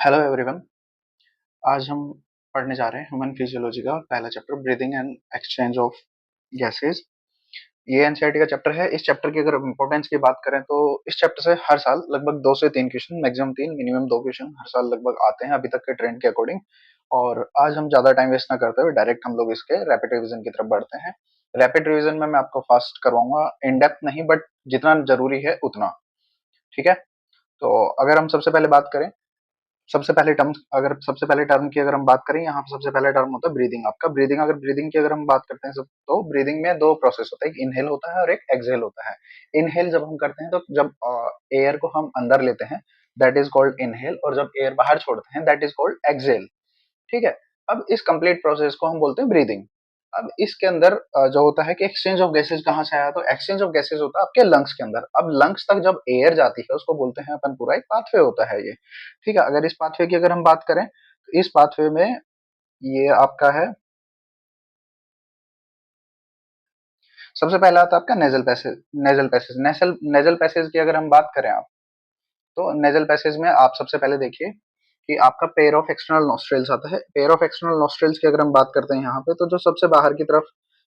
Hello everyone. आज हम पढ़ने जा रहे हैं ह्यूमन फिजियोलॉजी का पहला chapter breathing and exchange of gases. ये एनसीईआरटी का चैप्टर है। इस चैप्टर की अगर इंपॉर्टेंस की बात करें तो इस चैप्टर से हर साल लगभग 2 से 3 क्वेश्चन, मैक्सिमम 3, मिनिमम 2 क्वेश्चन हर साल लगभग आते हैं अभी तक के ट्रेंड के अकॉर्डिंग। और आज हम ज्यादा टाइम वेस्ट ना करते हुए डायरेक्ट हम लोग इसके रैपिड रिवीजन की तरफ बढ़ते हैं। रैपिड रिवीजन में मैं आपको फास्ट करवाऊंगा, इन डेप्थ नहीं, बट जितना जरूरी है उतना। ठीक है। तो अगर हम सबसे पहले टर्म की अगर हम बात करें, यहाँ पे सबसे पहला टर्म होता है ब्रीदिंग। आपका ब्रीदिंग, अगर ब्रीदिंग की अगर हम बात करते हैं सब, तो ब्रीदिंग में दो प्रोसेस होता है, एक इनहेल होता है और एक एक्सहेल होता है। इनहेल जब हम करते हैं तो जब एयर को हम अंदर लेते हैं, दैट इज कॉल्ड इनहेल, और जब एयर बाहर छोड़ते हैं दैट इज कॉल्ड एक्सहेल। ठीक है। अब इस कंप्लीट प्रोसेस को हम बोलते हैं ब्रीदिंग। अब इसके अंदर जो होता है कि एक्सचेंज ऑफ गैसेज कहाँ से आया, तो एक्सचेंज ऑफ गैसेज होता है आपके लंग्स के अंदर। अब लंग्स तक जब एयर जाती है उसको बोलते हैं अपन, पूरा एक पाथवे होता है ये। ठीक है। अगर इस पाथवे की अगर हम बात करें तो इस पाथवे में ये आपका है, सबसे पहला आता है आपका नेजल पैसेज। नेजल पैसेज की अगर हम बात करें आप, तो नेजल पैसेज में आप सबसे पहले देखिए कि आपका पेयर ऑफ एक्सटर्नल नॉस्ट्रेल्स आता है। पेयर ऑफ एक्सटर्नल नॉस्ट्रेल्स की अगर हम बात करते हैं यहाँ पे, तो जो सबसे बाहर की तरफ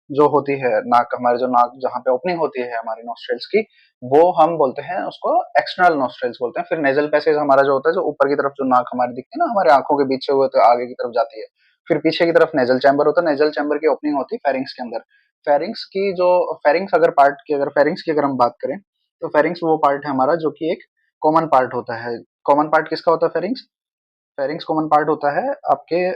जो होती है नाक, हमारे जो नाक जहाँ पे ओपनिंग होती है हमारी नॉस्ट्रेल्स की, वो हम बोलते हैं उसको एक्सटर्नल नॉस्ट्रेल्स बोलते हैं। फिर नेजल पैसेज हमारा जो होता है, जो ऊपर की तरफ जो नाक हमारी दिखती है ना हमारे आंखों के बीच से हुए तो आगे की तरफ जाती है। फिर पीछे की तरफ नेजल चैम्बर होता है। नेजल चैम्बर की ओपनिंग होती है फेरिंग्स के अंदर। फेरिंग्स की अगर हम बात करें, तो फेरिंग्स वो पार्ट है हमारा जो कि एक कॉमन पार्ट होता है। कॉमन पार्ट किसका होता है? फेरिंग्स। फेरिंग्स कॉमन पार्ट होता है आपके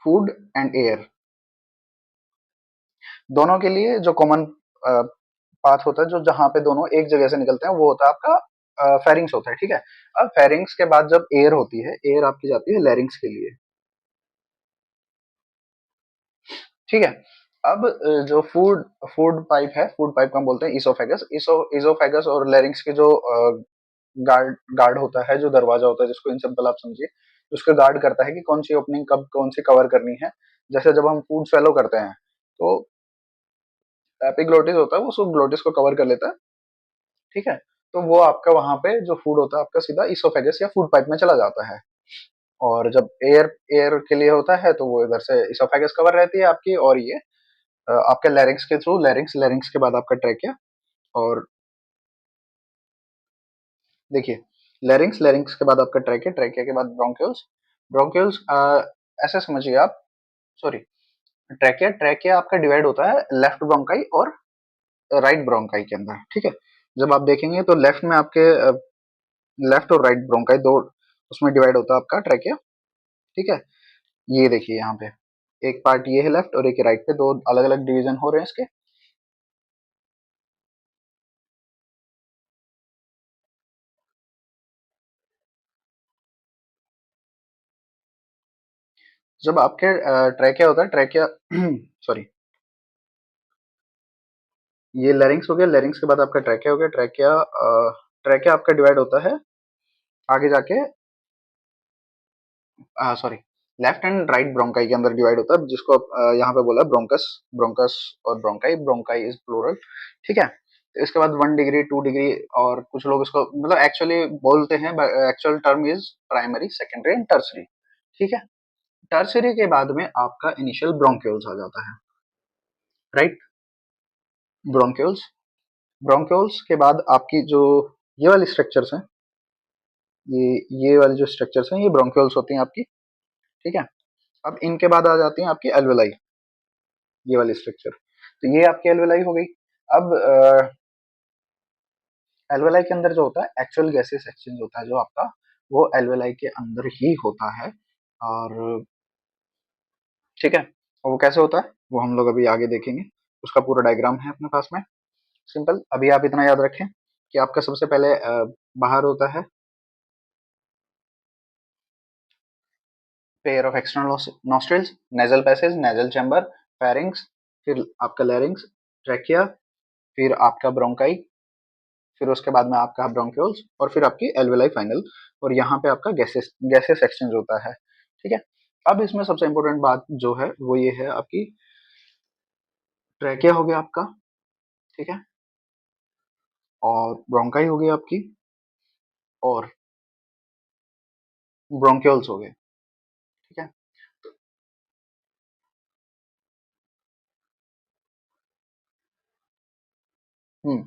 फूड एंड एयर दोनों के लिए जो कॉमन पाथ होता है, जो जहां पे दोनों एक जगह से निकलते हैं, वो होता है आपका फेरिंग्स होता है। ठीक है। अब फेरिंग्स के बाद जब एयर होती है, एयर आपकी जाती है लैरिंग्स के लिए। ठीक है। अब जो फूड फूड पाइप है, फूड पाइप को हम बोलते हैं इसोफेगस। इसोफेगस और लैरिंग्स के जो गार्ड गार्ड होता है, जो दरवाजा होता है, जिसको इन सिंपल आप समझिए, उसको गार्ड करता है कि कौन सी ओपनिंग कब कौन सी कवर करनी है। जैसे जब हम फूड स्वेलो करते हैं तो एपिग्लोटिस होता है, वो सब ग्लोटिस को कवर कर लेता है। ठीक है। तो वो आपका वहां पे जो फूड होता है आपका सीधा इसोफेगस या फूड पाइप में चला जाता है। और जब एयर एयर के लिए होता है तो वो इधर से इसोफेगस कवर रहती है आपकी, और ये आपके लैरिंग्स के थ्रू, लैरिंग्स के बाद आपका ट्रैकिया। और देखिए, लैरिंग्स के बाद आपका ट्रैकिया, ट्रैकिया के बाद ब्रोंक्यूल्स। ब्रोंक्यूल्स ऐसे समझिए आप, सॉरी, ट्रैकिया ट्रैकिया आपका डिवाइड होता है लेफ्ट ब्रोंकाई और राइट ब्रोंकाई के अंदर। ठीक है। जब आप देखेंगे तो लेफ्ट में आपके लेफ्ट और राइट ब्रोंकाई दो, उसमें डिवाइड होता है आपका ट्रैकिया। ठीक है। ये देखिए यहाँ पे एक पार्ट ये है लेफ्ट और एक राइट पे, दो अलग अलग डिवीजन हो रहे हैं इसके। जब आपके ट्रैकिया होता है, ट्रैकिया सॉरी, ये लैरिंग्स हो गया। लैरिंग्स के बाद आपका ट्रैकिया हो गया। ट्रैकिया आपका डिवाइड होता है आगे जाके, sorry, left and right bronchi के अंदर डिवाइड होता है, जिसको यहाँ पे बोला ब्रोंकस। ब्रोंकस और ब्रोंकाई, ब्रोंकाई इज प्लूरल। ठीक है। तो इसके बाद 1 डिग्री, 2 डिग्री, और कुछ लोग इसको मतलब एक्चुअली बोलते हैं, actual term is primary, secondary and tertiary. ठीक है। टर्सरी के बाद में आपका इनिशियल ब्रोंक्यूल्स आ जाता है, राइट। ब्रोंक्यूल्स, ब्रोंक्यूल्स के बाद आपकी जो ये वाली स्ट्रक्चर्स हैं, ये वाली जो स्ट्रक्चर्स हैं, ये ब्रोंक्यूल्स होती हैं आपकी। ठीक है। अब इनके बाद आ जाती हैं आपकी एल्वेलाई, ये वाली स्ट्रक्चर। तो ये आपकी एल्वेलाई हो गई। अब एल्वेलाई के अंदर जो होता है एक्चुअल गैसेस एक्सचेंज होता है जो आपका, वो एल्वेलाई के अंदर ही होता है। और ठीक है, और वो कैसे होता है वो हम लोग अभी आगे देखेंगे। उसका पूरा डायग्राम है अपने पास में। सिंपल, अभी आप इतना याद रखें कि आपका सबसे पहले बाहर होता है pair of external nostrils, nasal passage, nasal chamber, pharynx, फिर आपका लैरिंग्स, ट्रैकिया, फिर आपका ब्रोंकाई, फिर उसके बाद में आपका ब्रोंक्यूल्स, और फिर आपकी एल्वेलाई फाइनल। और यहाँ पे आपका गैसेस गैसेस एक्सचेंज होता है। ठीक है। अब इसमें सबसे इंपॉर्टेंट बात जो है वो ये है आपकी, ट्रैकिया हो गया आपका। ठीक है। और ब्रोंकाई हो गई आपकी, और ब्रोंक्यूल्स हो गए। ठीक है। हम्म।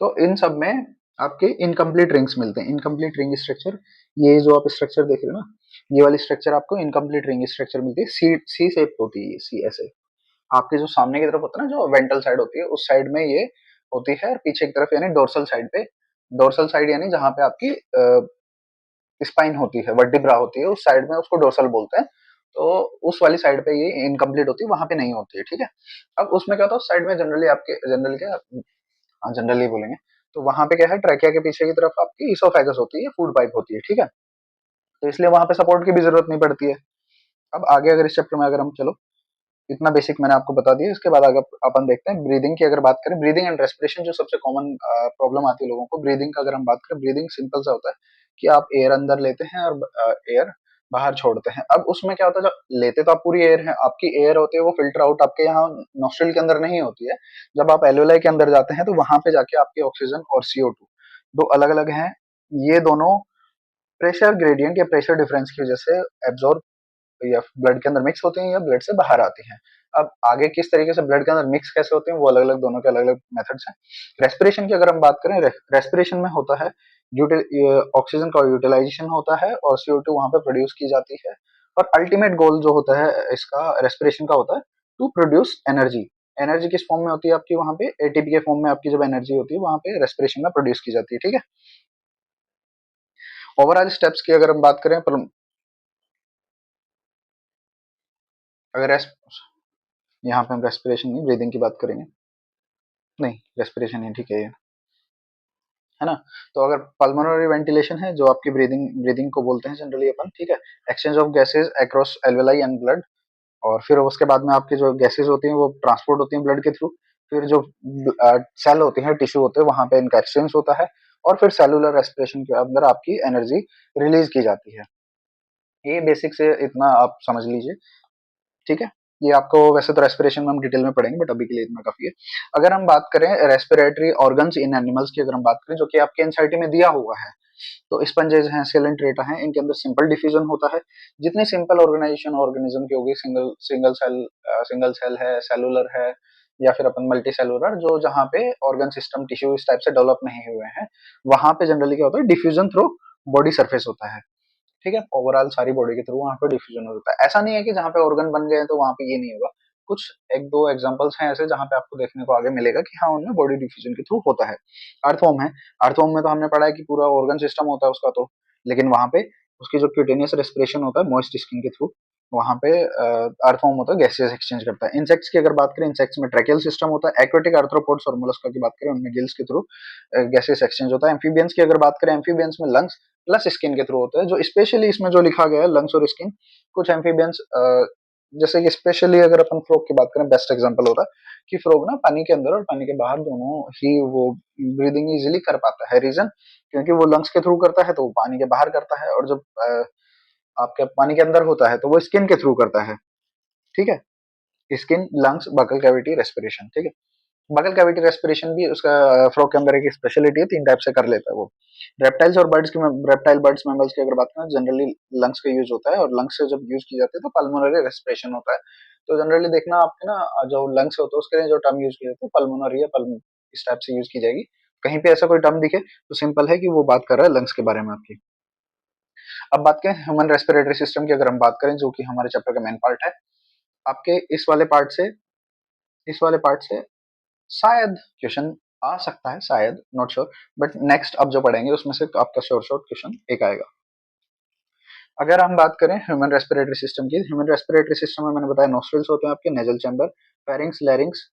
तो इन सब में आपके इनकम्प्लीट रिंग्स मिलते हैं, इनकम्प्लीट रिंग स्ट्रक्चर। ये जो आप स्ट्रक्चर देख रहे हो ना, ये वाली स्ट्रक्चर आपको इनकम्प्लीट रिंग स्ट्रक्चर मिलती है। सी सी शेप होती है, सी ऐसे। आपके जो सामने की तरफ होता है ना, जो वेंट्रल साइड होती है, उस साइड में ये होती है, और पीछे की तरफ यानी डोर्सल साइड पे, डोर्सल साइड यानी जहाँ पे आपकी स्पाइन होती है, वर्टिब्रा होती है, उस साइड में उसको डोर्सल बोलते हैं। तो उस वाली साइड पे ये इनकम्प्लीट होती है, वहां पे नहीं होती है। ठीक है। अब उसमें क्या होता है, साइड में जनरली आपके, जनरली क्या, हाँ जनरली बोलेंगे, तो वहां पे क्या है, ट्रैकिया के पीछे की तरफ आपकी इसोफेगस होती है, फूड पाइप होती है। ठीक है। तो इसलिए वहां पे सपोर्ट की भी जरूरत नहीं पड़ती है। अब आगे अगर इस चैप्टर में अगर हम चलो, इतना बेसिक मैंने आपको बता दिया। इसके बाद अगर अपन देखते हैं ब्रीदिंग की, अगर बात करें ब्रीदिंग एंड रेस्पिरेशन, जो सबसे कॉमन प्रॉब्लम आती है लोगों को ब्रीदिंग का, अगर हम बात करें, ब्रीदिंग सिंपल सा होता है कि आप एयर अंदर लेते हैं और एयर बाहर छोड़ते हैं। अब उसमें क्या होता है, जब लेते तो आप पूरी एयर है, आपकी एयर होती है वो फिल्टर आउट आपके यहाँ नोस्ट्रिल के अंदर नहीं होती है। जब आप एल्वेलाई के अंदर जाते हैं तो वहां पे जाके आपके ऑक्सीजन और CO2 दो अलग अलग हैं। ये दोनों प्रेशर ग्रेडियंट या प्रेशर डिफरेंस की वजह से एब्जॉर्ब या ब्लड के अंदर मिक्स होती हैं या ब्लड से बाहर आती हैं। अब आगे किस तरीके से ब्लड के अंदर मिक्स कैसे होते हैं, वो अलग अलग, दोनों के अलग अलग मेथड्स हैं। रेस्पिरेशन की अगर हम बात करें, रेस्पिरेशन में होता है ऑक्सीजन का यूटिलाइजेशन होता है और CO2 वहां पे प्रोड्यूस की जाती है। और अल्टीमेट गोल जो होता है इसका, रेस्पिरेशन का, होता है टू प्रोड्यूस एनर्जी। एनर्जी किस फॉर्म में होती है आपकी, वहां पे ATP के फॉर्म में आपकी जब एनर्जी होती है, वहां पे रेस्पिरेशन में प्रोड्यूस की जाती है। ठीक है। ओवरऑल स्टेप्स की अगर हम बात करें, पर अगर यहाँ पे हम रेस्पिरेशन नहीं, ब्रीदिंग की बात करेंगे। नहीं, रेस्पिरेशन ही ठीक है ये, है ना। तो अगर पल्मोनरी वेंटिलेशन है, जो आपकी ब्रीदिंग ब्रीदिंग को बोलते हैं जनरली अपन। ठीक है। Exchange of gases across alveoli and blood, और फिर उसके बाद में आपकी जो गैसेज होती हैं वो ट्रांसपोर्ट होती हैं ब्लड के थ्रू। फिर जो सेल होती हैं, टिश्यू होते हैं, वहां पे इनका एक्सचेंज होता है। और फिर सेलुलर रेस्पिरेशन के अंदर आपकी एनर्जी रिलीज की जाती है। ये बेसिक से इतना आप समझ लीजिए। ठीक है। ये आपको वैसे तो रेस्पिरेशन में हम डिटेल में पढ़ेंगे, बट अभी के लिए इतना काफी है। अगर हम बात करें रेस्पिरेटरी ऑर्गन्स इन एनिमल्स की, अगर हम बात करें, जो कि आपके एनसीईआरटी में दिया हुआ है, तो स्पंजेस हैं, सेलेंट्रेटा हैं, इनके अंदर सिंपल डिफ्यूजन होता है। जितनी सिंपल ऑर्गेनाइजेशन ऑर्गेनिज्म की होगी, सिंगल सिंगल सेल है, सेलुलर है, या फिर अपन मल्टी सेलुलर, जो जहाँ पे ऑर्गन सिस्टम टिश्यू इस टाइप से डेवलप नहीं हुए हैं, वहां पे जनरली क्या होता है, डिफ्यूजन थ्रू बॉडी सरफेस होता है। ठीक है। ओवरऑल सारी बॉडी के थ्रू वहां पे डिफ्यूजन होता है। ऐसा नहीं है कि जहाँ पे ऑर्गन बन गए हैं तो वहां पे ये नहीं होगा। कुछ एक दो एग्जांपल्स हैं ऐसे जहां पे आपको देखने को आगे मिलेगा कि हाँ, उनमें बॉडी डिफ्यूजन के थ्रू होता है। अर्थवॉर्म है, अर्थवॉर्म में तो हमने पढ़ा है कि पूरा ऑर्गन सिस्टम होता है उसका, तो लेकिन वहां पे उसकी जो क्यूटेनियस रेस्पिरेशन होता है मॉइस्ट स्किन के थ्रू, वहां पे अर्थवॉर्म होता है, गैसेस एक्सचेंज करता है। इंसेक्ट्स की अगर बात करें, इंसेक्ट्स में ट्रैकियल सिस्टम होता है। एक्वेटिक आर्थ्रोपोड्स और मोलस्का की बात करें, उनमें गिल्स के थ्रू गैसेस एक्सचेंज होता है। एम्फीबियंस की अगर बात करें, एम्फीबियंस में लंग्स प्लस स्किन के थ्रू होता है। जो स्पेशली इसमें जो लिखा गया है, लंग्स और स्किन, कुछ एम्फीबियंस, जैसे कि स्पेशली अगर अपन फ्रॉग की बात करें, बेस्ट एग्जांपल होता है कि फ्रॉग ना पानी के अंदर और पानी के बाहर दोनों ही वो ब्रीदिंग इजीली कर पाता है। रीजन, क्योंकि वो लंग्स के थ्रू करता है तो वो पानी के बाहर करता है, और जब आपके पानी के अंदर होता है तो वो स्किन के थ्रू करता है। ठीक है। Skin, lungs, buccal cavity, respiration. ठीक है। बगल कैविटी रेस्पिरेशन भी उसका फ्रॉग के अंदर एक स्पेशलिटी है, 3 टाइप से कर लेता है वो। रेप्टाइल्स और बर्ड्स की, रेप्टाइल बर्ड्स मैमल्स की अगर बात करें, जनरली लंग्स का यूज होता है, और लंग्स से जब यूज की जाती है तो पल्मोनरी रेस्पिरेशन होता है। तो जनरली देखना आपके ना, जो लंग्स होते हैं उसके लिए जो टर्म यूज की जाती है पल्मोनरी या पल्म, इस टाइप से यूज की जाएगी। कहीं पे ऐसा कोई टर्म दिखे तो सिंपल है कि वो बात कर रहा है लंग्स के बारे में आपकी। अब बात करें ह्यूमन रेस्पिरेटरी सिस्टम की, अगर हम बात करें, जो कि हमारे चैप्टर का मेन पार्ट है, आपके इस वाले पार्ट से शायद क्वेश्चन आ सकता है, शायद, नॉट श्योर, बट नेक्स्ट अब जो पढ़ेंगे उसमें से आपका श्योर शॉर्ट क्वेश्चन एक आएगा। अगर हम बात करें ह्यूमन रेस्पिरेटरी सिस्टम की, ह्यूमन रेस्पिरेटरी सिस्टम में मैंने बताया नोस्ट्रिल्स होते हैं आपके, नेजल चैम्बर, फेरिंक्स, लैरिंक्स,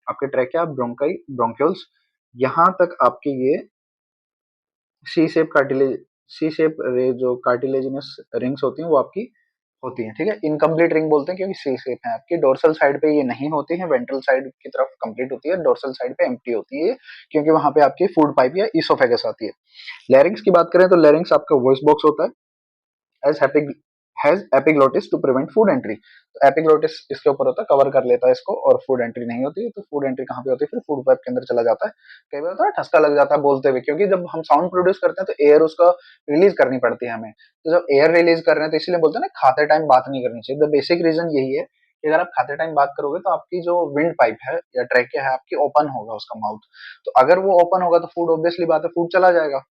आपके ट्रैकिया, ब्रोंकाई, ब्रोंक्यूल्स, यहाँ तक आपके ये सी शेप कार्टिलेज, सी शेप जो कार्टिलेजिनस रिंग्स होती हैं वो आपकी होती हैं। ठीक है। इनकम्प्लीट रिंग बोलते हैं क्योंकि सी शेप है आपकी। डोर्सल साइड पे ये नहीं होती है, वेंट्रल साइड की तरफ कंप्लीट होती है, डोर्सल साइड पे एम्प्टी होती है ये, क्योंकि वहां पे आपकी फूड पाइप या इसोफेगस आती है। लैरिंग्स की बात करें तो लैरिंग्स आपका वॉइस बॉक्स होता है, as has epiglottis to prevent food entry. तो एपिग्लोटिस इसके ऊपर होता है, कवर कर लेता है इसको, और फूड एंट्री नहीं होती है। तो फूड एंट्री कहाँ पे होती है, फिर फूड पाइप के अंदर चला जाता है। कई बार होता है ठसका लग जाता है बोलते हुए, क्योंकि जब हम साउंड प्रोड्यूस करते हैं तो एयर उसका रिलीज करनी पड़ती है हमें। तो जब एयर रिलीज कर रहे हैं तो इसलिए बोलते हैं ना खाते टाइम बात नहीं करनी चाहिए। द बेसिक रीजन यही है कि अगर आप खाते टाइम बात करोगे तो आपकी जो विंड पाइप है या ट्रैकिया है आपकी ओपन होगा उसका माउथ। तो अगर वो ओपन होगा तो फूड ऑब्वियसली बात है फूड चला जाएगा।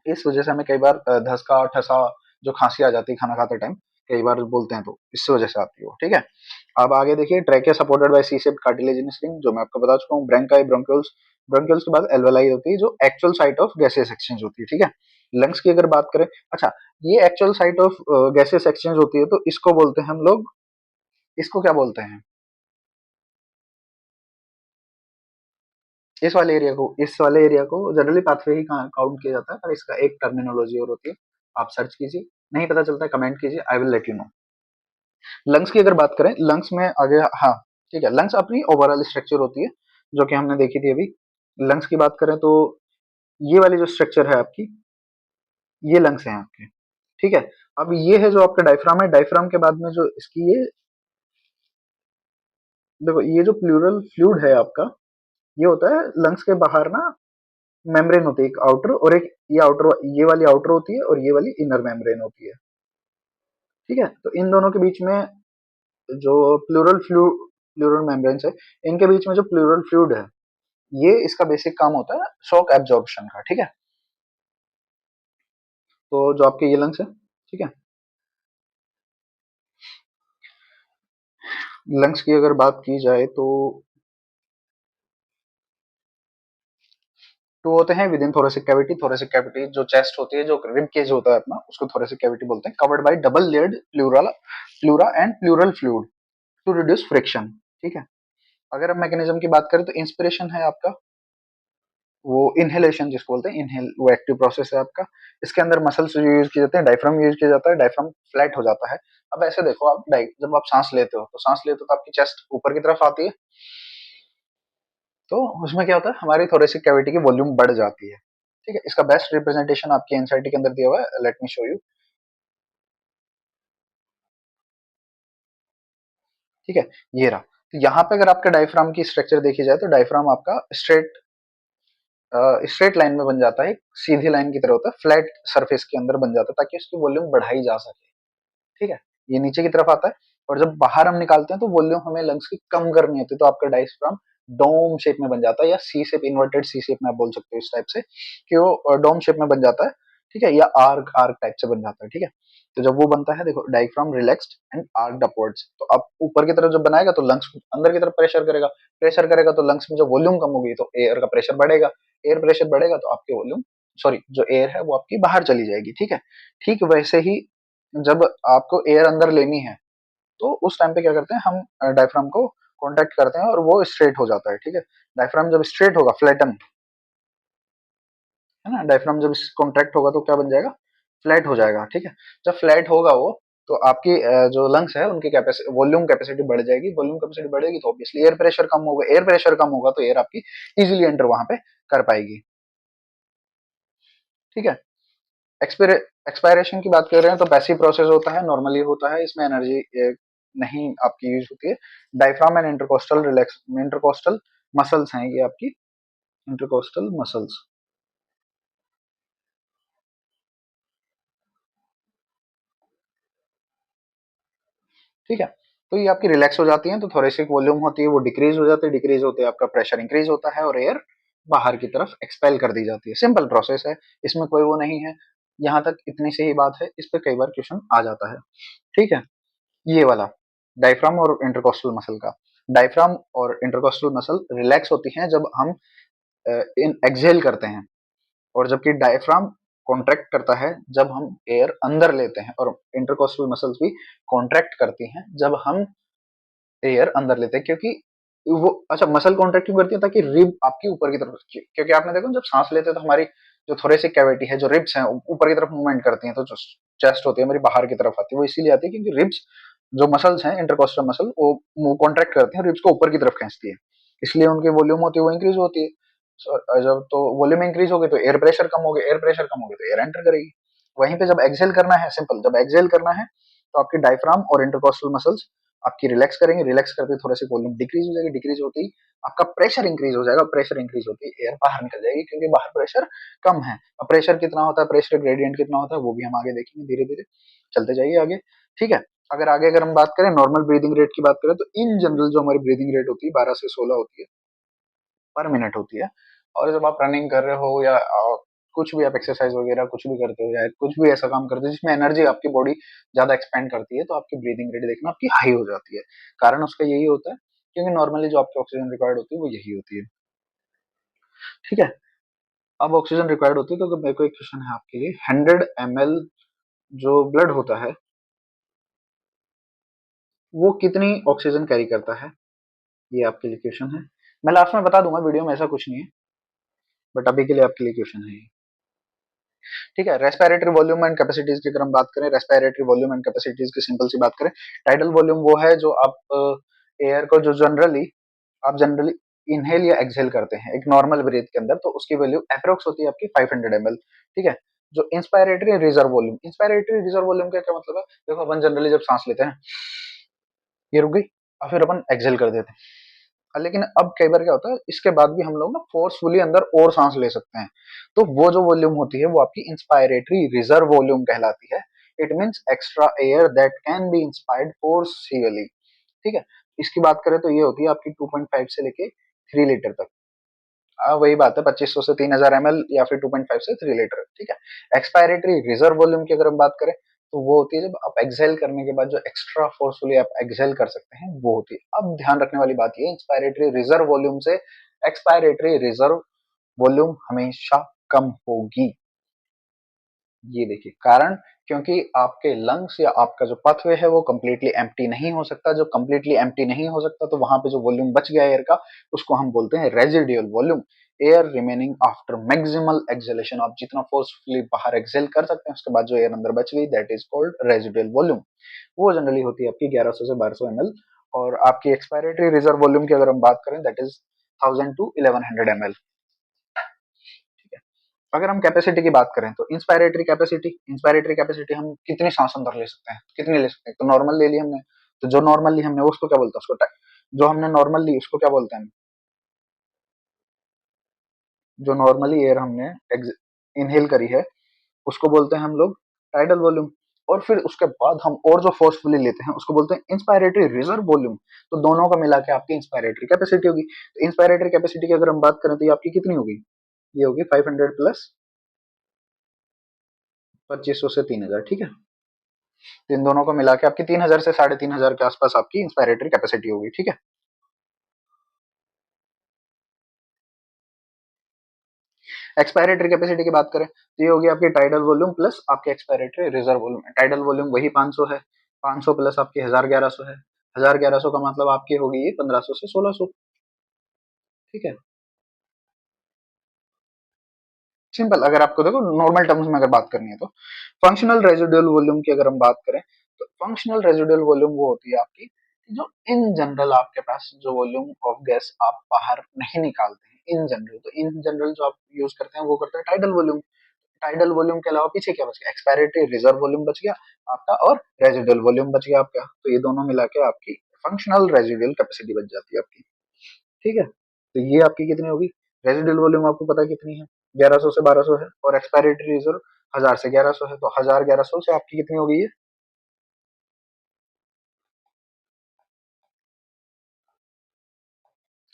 इस वजह से हमें कई बार धसका ठसा जो खांसी आ जाती है खाना खाते टाइम, कई बार बोलते हैं तो इससे वजह से आती है वो। ठीक है, अब आगे देखिए trachea supported by C shaped cartilaginous ring, जो मैं आपको बता चुका हूँ। ब्रोंकाई ब्रोंक्यूल्स, ब्रोंक्यूल्स के बाद एल्वेलाई होती है जो actual site of gases exchange होती है। ठीक है, लंग्स की अगर बात करें, अच्छा ये actual site of gases exchange होती है तो इसको बोलते हैं हम लोग, इसको क्या बोलते हैं, इस वाले एरिया को जनरली पाथवे ही काउंट किया जाता है, पर इसका एक टर्मिनोलॉजी और होती है। आप सर्च कीजिए, नहीं पता चलता है कमेंट कीजिए, I will let you know. Lungs की अगर बात करें, लंग्स में आगे, हाँ ठीक है, लंग्स अपनी ओवरऑल स्ट्रक्चर होती है जो कि हमने देखी थी अभी। लंग्स की बात करें तो ये वाली जो स्ट्रक्चर है आपकी, ये लंग्स हैं आपके। ठीक है, अब ये है जो आपका डायफ्राम है, डायफ्राम के बाद में जो इसकी ये देखो, ये जो प्लूरल फ्लूइड है आपका, ये होता है लंग्स के बाहर ना, मेम्ब्रेन होती है एक आउटर, और एक ये आउटर, ये वाली आउटर होती है और ये वाली इनर मेम्ब्रेन होती है। ठीक है, तो इन दोनों के बीच में जो प्लूरल मेम्ब्रेन्स है, इनके बीच में जो प्लूरल फ्लूइड है, ये इसका बेसिक काम होता है शॉक एब्जॉर्प्शन का। ठीक है, तो जो आपके ये लंग्स है, ठीक है, लंग्स की अगर बात की जाए तो टू होते हैं with in thoracic cavity. Thoracic cavity जो चेस्ट होती है, जो रिब केज होता है अपना, उसको थोरेसिक कैविटी बोलते हैं। Covered by double layered pleura and pleural fluid to reduce friction. ठीक है, अगर हम मैकेनिज्म की बात करें तो इंस्पिरेशन है आपका, वो इनहेलेशन जिसको बोलते हैं, इनहेल वो एक्टिव प्रोसेस है आपका। इसके अंदर मसल्स यूज किए जाते हैं, डायफ्राम यूज किया जाता है, डायफ्राम फ्लैट हो जाता है। अब ऐसे देखो आप, जब आप सांस लेते हो तो आपकी चेस्ट ऊपर की तरफ आती है, तो उसमें क्या होता है, हमारी थोरेसिक कैविटी की वॉल्यूम बढ़ जाती है। ठीक है, इसका बेस्ट रिप्रेजेंटेशन आपकी एनसीईआरटी के अंदर दिया हुआ है, लेट मी शो यू। ठीक है, ये रहा। तो यहाँ पे अगर आपका डायफ्राम की स्ट्रक्चर देखी जाए तो डायफ्राम आपका स्ट्रेट लाइन में बन जाता है, एक सीधी लाइन की तरह होता है, फ्लैट सरफेस के अंदर बन जाता है ताकि उसकी वॉल्यूम बढ़ाई जा सके। ठीक है, ये नीचे की तरफ आता है, और जब बाहर हम निकालते हैं तो वॉल्यूम हमें लंग्स की कम करनी होती है, तो आपका डायफ्राम डोम शेप में बन जाता है, या सी शेप, इन्वर्टेड सी शेप में आप बोल सकते हो इस टाइप से, कि वो डोम शेप में बन जाता है। ठीक है, या आर्क आर्क टाइप से बन जाता है। ठीक है, तो जब वो बनता है, देखो डायफ्राम रिलैक्स्ड एंड आर्क्ड अपवर्ड्स, तो आप ऊपर की तरफ जब बनाएगा तो लंग्स अंदर की तरफ प्रेशर करेगा तो लंग्स में जो वॉल्यूम कम होगी तो एयर का प्रेशर बढ़ेगा, एयर प्रेशर बढ़ेगा तो आपकी वॉल्यूम, सॉरी जो एयर है वो आपकी बाहर चली जाएगी। ठीक है, ठीक वैसे ही जब आपको एयर अंदर लेनी है तो उस टाइम पे क्या करते हैं हम, डायफ्राम को कॉन्टैक्ट करते हैं और वो स्ट्रेट हो जाता है। ठीक है, डायफ्राम जब स्ट्रेट होगा, फ्लैटन है ना, डायफ्राम जब कॉन्ट्रैक्ट होगा तो क्या बन जाएगा, फ्लैट हो जाएगा। ठीक है, जब फ्लैट होगा वो, तो आपकी जो लंग्स है उनकी कैपेसिटी, वॉल्यूम कैपेसिटी बढ़ जाएगी, वॉल्यूम कैपेसिटी बढ़ेगी तो ऑब्वियसली एयर प्रेशर कम होगा, एयर प्रेशर कम होगा तो एयर आपकी इजीली एंटर वहां पे कर पाएगी। ठीक है, एक्सपायरेशन की बात कर रहे हैं तो पैसिव प्रोसेस होता है, नॉर्मली होता है, इसमें एनर्जी नहीं आपकी यूज होती है। डायफ्राम एंड इंटरकोस्टल मसल्स हैं ये आपकी, इंटरकोस्टल मसल्स। ठीक है, तो ये आपकी रिलैक्स हो जाती है तो थोरेसिक वॉल्यूम होती है वो डिक्रीज हो जाती है, डिक्रीज होते हैं आपका प्रेशर इंक्रीज होता है और एयर बाहर की तरफ एक्सपेल कर दी जाती है। सिंपल प्रोसेस है, इसमें कोई वो नहीं है। यहाँ तक इतनी सी ही बात है, इस पे कई बार क्वेश्चन आ जाता है। ठीक है, ये वाला डायफ्राम और इंटरकोस्टल मसल का, डायफ्राम और इंटरकोस्टल मसल रिलैक्स होती हैं जब हम इन एक्सहेल करते हैं, और जबकि डायफ्राम कॉन्ट्रैक्ट करता है जब हम एयर अंदर लेते हैं, और इंटरकोस्टल मसल्स भी कॉन्ट्रैक्ट करती हैं जब हम एयर अंदर लेते हैं। क्योंकि वो, अच्छा मसल कॉन्ट्रैक्ट क्यों करती है, ताकि रिब आपकी ऊपर की तरफ, क्योंकि आपने देखो जब सांस लेते हैं तो हमारी जो थोरेसिक कैविटी है, जो रिब्स हैं ऊपर की तरफ मूवमेंट करती हैं, तो जो चेस्ट होती है हमारी बाहर की तरफ आती है, वो इसीलिए आती है क्योंकि रिब्स जो मसल्स हैं, इंटरकोस्टल मसल, वो कॉन्ट्रैक्ट करते हैं, रिब्स को ऊपर की तरफ खींचती है, इसलिए उनकी वॉल्यूम होती है वो इंक्रीज होती है। जब तो वॉल्यूम इंक्रीज होगी तो एयर प्रेशर कम हो गया, एयर प्रेशर कम हो गया तो एयर एंटर करेगी। वहीं पे जब एक्सेल करना है, सिंपल, जब एक्सेल करना है तो आपकी डायफ्राम और इंटरकॉस्टल मसल्स आपकी रिलैक्स करेंगे, रिलैक्स करते थोड़ा सी वॉल्यूम डिक्रीज हो जाएगी, डिक्रीज होती ही आपका प्रेशर इंक्रीज हो जाएगा, प्रेशर इंक्रीज होती है एयर बाहर निकल जाएगी क्योंकि बाहर प्रेशर कम है। अब प्रेशर कितना होता है, प्रेशर ग्रेडियंट कितना होता है वो भी हम आगे देखेंगे, धीरे धीरे चलते जाइए आगे। ठीक है, अगर आगे अगर हम बात करें नॉर्मल ब्रीदिंग रेट की बात करें तो इन जनरल जो हमारी ब्रीदिंग रेट होती है 12 से 16 होती है पर मिनट होती है। और जब आप रनिंग कर रहे हो या कुछ भी आप एक्सरसाइज वगैरह कुछ भी करते हो या कुछ भी ऐसा काम करते हो जिसमें एनर्जी आपकी बॉडी ज्यादा एक्सपेंड करती है तो आपकी ब्रीदिंग रेट देखना आपकी हाई हो जाती है। कारण उसका यही होता है क्योंकि नॉर्मली जो आपकी ऑक्सीजन रिक्वायर्ड होती है वो यही होती है। ठीक है, अब ऑक्सीजन रिक्वायर्ड होती है तो मेरे को एक क्वेश्चन है आपके लिए, 100 ml जो ब्लड होता है वो कितनी ऑक्सीजन कैरी करता है, ये आपके लिए क्वेश्चन है। मैं लास्ट में बता दूंगा, वीडियो में ऐसा कुछ नहीं है, बट अभी के लिए आपके लिए क्वेश्चन है ये। ठीक है, रेस्पिरेटरी वॉल्यूम एंड कैपेसिटीज की अगर हम बात करें, रेस्पिरेटरी वॉल्यूम एंड कैपेसिटीज की सिंपल सी बात करें, टाइडल वॉल्यूम वो है जो आप एयर को जो जनरली इनहेल या एक्सहेल करते हैं एक नॉर्मल ब्रीथ के अंदर, तो उसकी वैल्यू अप्रोक्स होती है आपकी 500 ml। ठीक है, जो inspiratory reserve volume, inspiratory reserve volume का क्या मतलब है, देखो अपन जनरली जब सांस लेते हैं ये रुक गई और फिर अपन एक्सहेल कर देते हैं, लेकिन अब कई बार क्या होता है इसके बाद भी हम लोग ना फोर्सफुली अंदर और सांस ले सकते हैं, तो वो जो वॉल्यूम होती है वो आपकी इंस्पायरेटरी रिजर्व वॉल्यूम कहलाती है। It means extra air that can be inspired forcefully. ठीक है, इसकी बात करें तो ये होती है आपकी 2.5 से लेके 3 लीटर तक। वही बात है 2500 से 3000 ml या फिर 2.5 से 3 लीटर। ठीक है, एक्सपायरेटरी रिजर्व वॉल्यूम की अगर हम बात करें तो वो होती है जब आप एक्सहेल करने के बाद जो एक्स्ट्रा फोर्सफुली आप एक्सहेल कर सकते हैं वो होती है। अब ध्यान रखने वाली बात ये, इंस्पायरेटरी रिजर्व वॉल्यूम से एक्सपायरेटरी रिजर्व वॉल्यूम हमेशा कम होगी। ये देखिए कारण, क्योंकि आपके लंग्स या आपका जो पाथवे है वो कंप्लीटली एम्प्टी नहीं हो सकता, जो कंप्लीटली एम्प्टी नहीं हो सकता तो वहां पे जो वॉल्यूम बच गया एयर का उसको हम बोलते हैं residual volume. Air remaining after maximal exhalation, आप जितना फोर्सफुली बाहर एक्सहेल कर सकते हैं उसके बाद जो एयर अंदर बच गई that is called residual volume. वो जनरली होती है आपकी 1100 से 1200 ml। और आपकी एक्सपायरेटरी रिजर्व वॉल्यूम की अगर हम बात करें दैट इज 1000 to 1100 ml। ठीक है, अगर हम कैपेसिटी की बात करें तो इंस्पायरेटरी कैपेसिटी हम कितनी सांस अंदर ले सकते हैं, कितनी ले सकते हैं, तो नॉर्मल ले ली हमने, तो जो नॉर्मल ली हमने उसको क्या बोलते हैं, उसको जो हमने नॉर्मल ली उसको क्या बोलते हैं, जो नॉर्मली एयर हमने इनहेल करी है उसको बोलते हैं हम लोग टाइडल वॉल्यूम। और फिर उसके बाद हम और जो फोर्सफुली लेते हैं उसको बोलते हैं इंस्पायरेटरी रिजर्व वॉल्यूम। तो दोनों का मिला के आपकी इंस्पायरेटरी कैपेसिटी होगी। तो इंस्पायरेटरी कैपेसिटी की अगर हम बात करें तो ये आपकी कितनी होगी, ये होगी 500 प्लस 2500 से 3000। ठीक है, तो इन दोनों को मिला के आपकी 3000 से 3500 के आसपास आपकी इंस्पायरेटरी कैपेसिटी होगी। ठीक है, एक्सपायरेटरी कैपेसिटी की बात करें तो ये होगी आपकी टाइडल वॉल्यूम प्लस आपके expiratory reserve volume. Tidal volume वही 500 है, 500 प्लस आपकी 1100 है, 1100 का मतलब आपकी होगी ये 1500 से 1600। ठीक है, सिंपल। अगर आपको देखो नॉर्मल टर्म्स में अगर बात करनी है तो फंक्शनल रेजिडुअल वॉल्यूम की अगर हम बात करें तो फंक्शनल रेजिडुअल वॉल्यूम वो होती है आपकी जो इन जनरल आपके पास जो वॉल्यूम ऑफ गैस आप बाहर नहीं निकालते हैं इन जनरल, तो इन जनरल जो आप यूज करते हैं वो करते हैं टाइडल वॉल्यूम। टाइडल वॉल्यूम के अलावा पीछे क्या बच गया, एक्सपायरेटरी रिजर्व वॉल्यूम बच गया आपका और रेजिडुअल वॉल्यूम बच गया आपका, तो ये दोनों मिला के आपकी फंक्शनल रेजिडुअल कैपेसिटी बच जाती है आपकी। ठीक है, तो ये आपकी कितनी होगी, रेजिडुअल वॉल्यूम आपको पता है कितनी है, 1100 से 1200 है, और एक्सपायरेटरी रिजर्व 1000 से 1100 है, तो 1000 1100 से आपकी कितनी हो गई है।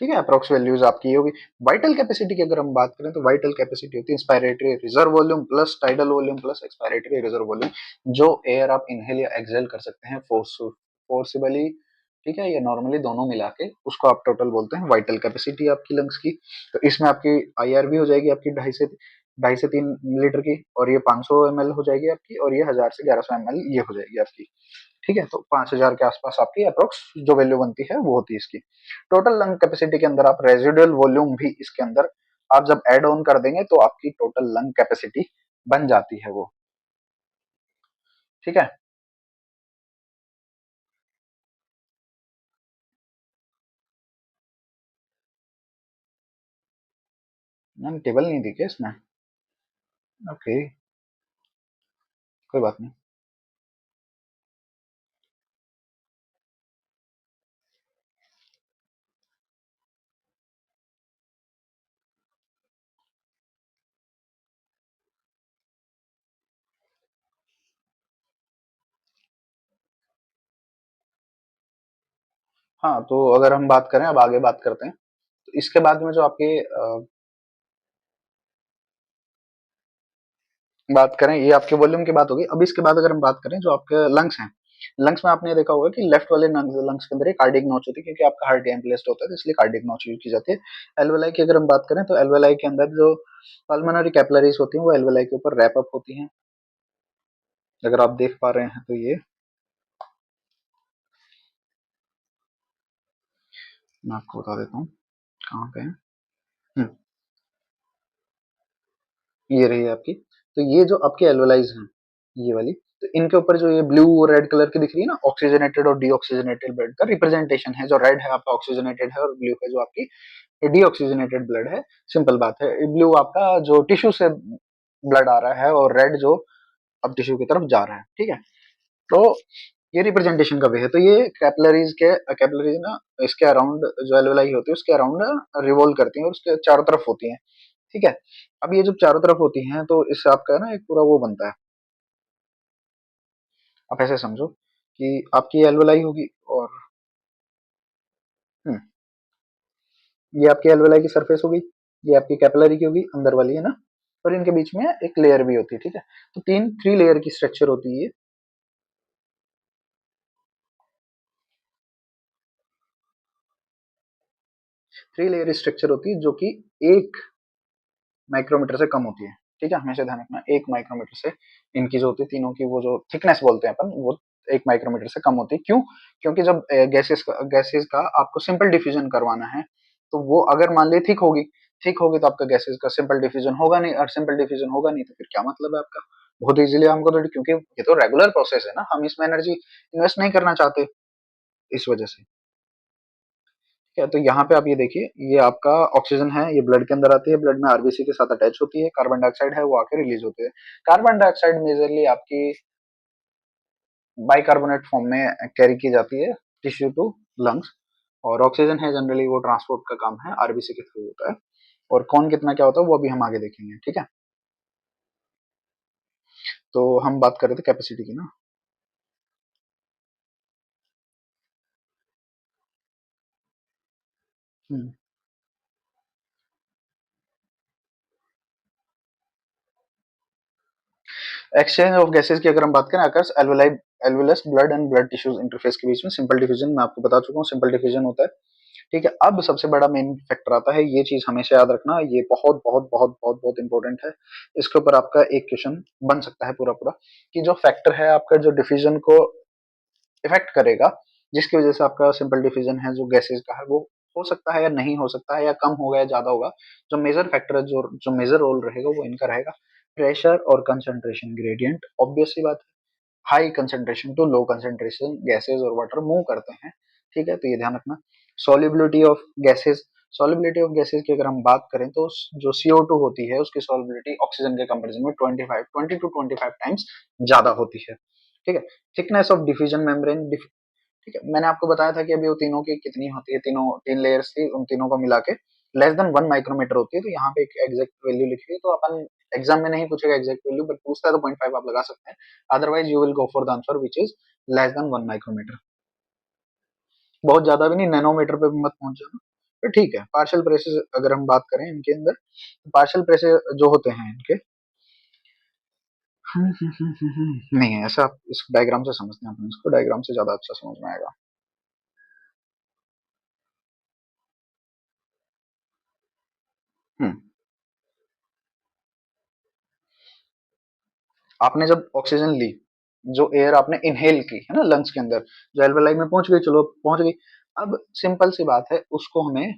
ठीक है, अप्रोक्स वैल्यूज आपकी ये होगी। वाइटल कैपेसिटी की अगर हम बात करें तो वाइटल कैपेसिटी होती है inspiratory reserve volume plus tidal volume plus expiratory reserve volume. जो एयर आप इनहेल या एक्सहेल कर सकते हैं फोर्सिबली, ठीक है, ये नॉर्मली दोनों मिला के उसको आप टोटल बोलते हैं वाइटल कैपेसिटी आपकी लंग्स की। तो इसमें आपकी आईआरबी हो जाएगी आपकी 2.5 से 3 लीटर की, और ये 500 ml हो जाएगी आपकी, और ये 1000 से 1100 ml ये हो जाएगी आपकी। ठीक है, तो 5000 के आसपास आपकी अप्रोक्स जो वैल्यू बनती है वो होती है इसकी। टोटल लंग कैपेसिटी के अंदर आप रेजिडुअल वॉल्यूम भी इसके अंदर आप जब ऐड ऑन कर देंगे तो आपकी टोटल लंग कैपेसिटी बन जाती है वो। ठीक है, मैंने टेबल नहीं दी क्या इसमें, ओके, कोई बात नहीं। हाँ, तो अगर हम बात करें, अब आगे बात करते हैं, तो इसके बाद में जो आपके बात करें, ये आपके वॉल्यूम की बात होगी। अब इसके बाद अगर हम बात करें जो आपके लंग्स हैं, लंग्स में आपने देखा होगा कि लेफ्ट वाले लंग्स के अंदर एक कार्डियक नॉच होती है, क्योंकि आपका हार्ट एम्प्लेस्ट होता है, तो इसलिए कार्डियक नॉच यूज की जाती है। एल्वेलाई की अगर हम बात करें, तो एल्वेलाई के अंदर जो पल्मोनरी कैपिलरीज होती हैं वो एल्वेलाई के ऊपर रैप अप होती हैं। अगर आप देख पा रहे हैं तो ये मैं आपको बता देता हूँ कहाँ पे है। हम्म, ये रही आपकी। तो ये जो आपकी एल्वेलाइज हैं, ये वाली, तो इनके ऊपर जो ये ब्लू और रेड कलर की दिख रही है ना, ऑक्सीजनेटेड और डीऑक्सीजनेटेड ब्लड का रिप्रेजेंटेशन है। जो रेड है आपका ऑक्सीजनेटेड है, और ब्लू है जो आपकी डीऑक्सीजनेटेड ब्लड है। सिंपल बात है, ब्लू आपका जो टिश्यू से ब्लड आ रहा है, और रेड जो अब टिश्यू की तरफ जा रहा है, ठीक है। तो ये रिप्रेजेंटेशन का वे है। तो ये कैपिलरीज ना, इसके अराउंड जो एल्वेलाई होती है उसके अराउंड रिवॉल्व करती हैं, और उसके चारों तरफ होती हैं, ठीक है। अब ये जब चारों तरफ होती हैं, तो इससे आपका ना एक पूरा वो बनता है। आप ऐसे समझो कि आपकी एल्वेलाई होगी, और हम्म, ये आपकी एल्वेलाई की सरफेस होगी, ये आपकी कैपिलरी की होगी अंदर वाली, है ना। और इनके बीच में एक लेयर भी होती है, ठीक है। तो थ्री लेयर की स्ट्रक्चर होती है ये। थ्री लेयर स्ट्रक्चर होती है, जो कि एक माइक्रोमीटर से कम होती है, ठीक है। हमेशा ध्यान रखना, एक माइक्रोमीटर से इनकी जो होती है तीनों की, वो जो थिकनेस बोलते हैं अपन, वो एक माइक्रोमीटर से कम होती है। क्यों? क्योंकि जब गैसेस का आपको सिंपल डिफ्यूजन करवाना है, तो वो अगर मान ली थिक होगी तो आपका गैसेस का सिंपल डिफ्यूजन होगा नहीं, और सिंपल डिफ्यूजन होगा नहीं तो फिर क्या मतलब है आपका। बहुत इजीली हमको तो, क्योंकि ये तो रेगुलर प्रोसेस है ना, हम इसमें एनर्जी इन्वेस्ट नहीं करना चाहते, इस वजह से। क्या, तो यहाँ पे आप ये देखिए, ये आपका ऑक्सीजन है, ये ब्लड के अंदर आती है, ब्लड में आरबीसी के साथ अटैच होती है, कार्बन डाइऑक्साइड है वो आके रिलीज होती है। कार्बन डाइऑक्साइड मेजरली आपकी बाइकार्बोनेट फॉर्म में कैरी की जाती है, टिश्यू टू लंग्स। और ऑक्सीजन है जनरली वो ट्रांसपोर्ट का काम है, आरबीसी के थ्रू होता है। और कौन कितना क्या होता है वो अभी हम आगे देखेंगे, ठीक है। तो हम बात कर रहे थे कैपेसिटी की ना। एक्सचेंज ऑफ गैसेस की अगर हम बात करें, occurs alveolus blood and blood tissues interface के बीच में। सिंपल डिफ्यूजन मैं आपको बता चुका हूँ, सिंपल डिफ्यूजन होता है, ठीक है। अब सबसे बड़ा मेन फैक्टर आता है, ये चीज हमेशा याद रखना, ये बहुत बहुत बहुत बहुत बहुत इंपॉर्टेंट है। इसके ऊपर आपका एक क्वेश्चन बन सकता है पूरा पूरा, कि जो फैक्टर है आपका जो डिफ्यूजन को इफेक्ट करेगा, जिसकी वजह से आपका सिंपल डिफ्यूजन है जो गैसेस का है, वो हो सकता है या नहीं हो सकता है, या कम होगा या ज्यादा होगा। जो मेजर फैक्टर है, जो मेजर रोल रहेगा वो इनका रहेगा। प्रेशर और कंसंट्रेशन ग्रेडियंट, ऑब्वियस सी बात है, high concentration to low concentration gases और वाटर मूव करते हैं, ठीक है। तो ये ध्यान रखना। Solubility of gases, solubility of gases की अगर हम बात करें, तो जो CO2 होती है उसकी सॉल्युबिलिटी ऑक्सीजन के कंपैरिजन में 20 to 25 टाइम्स ज्यादा होती है, ठीक है। थिकनेस ऑफ डिफ्यूजन मेम्ब्रेन, ठीक है, मैंने आपको बताया था कि अभी वो तीनों की कितनी होती है, तीन लेयर्स थी, उन तीनों को मिला के लेस देन 1 माइक्रोमीटर होती है। तो यहाँ पे एक एग्जैक्ट वैल्यू लिखी है, तो अपन एग्जाम में नहीं पूछेगा एग्जैक्ट वैल्यू, बट पूछता है तो 0.5 आप लगा सकते हैं। Otherwise you will go for the answer which is less than 1 micrometre. बहुत ज्यादा भी नहीं, नैनोमीटर पे भी मत पहुंच जाना, तो ठीक है। पार्शियल प्रेशर अगर हम बात करें इनके अंदर, पार्शियल प्रेशर जो होते हैं इनके, नहीं है ऐसा, आप इस डायग्राम से समझते हैं, अपन इसको डायग्राम से ज्यादा अच्छा समझ में आएगा। हम्म, आपने जब ऑक्सीजन ली, जो एयर आपने इनहेल की है ना लंग्स के अंदर, जो एल्वेलाई में पहुंच गई, चलो पहुंच गई। अब सिंपल सी बात है, उसको हमें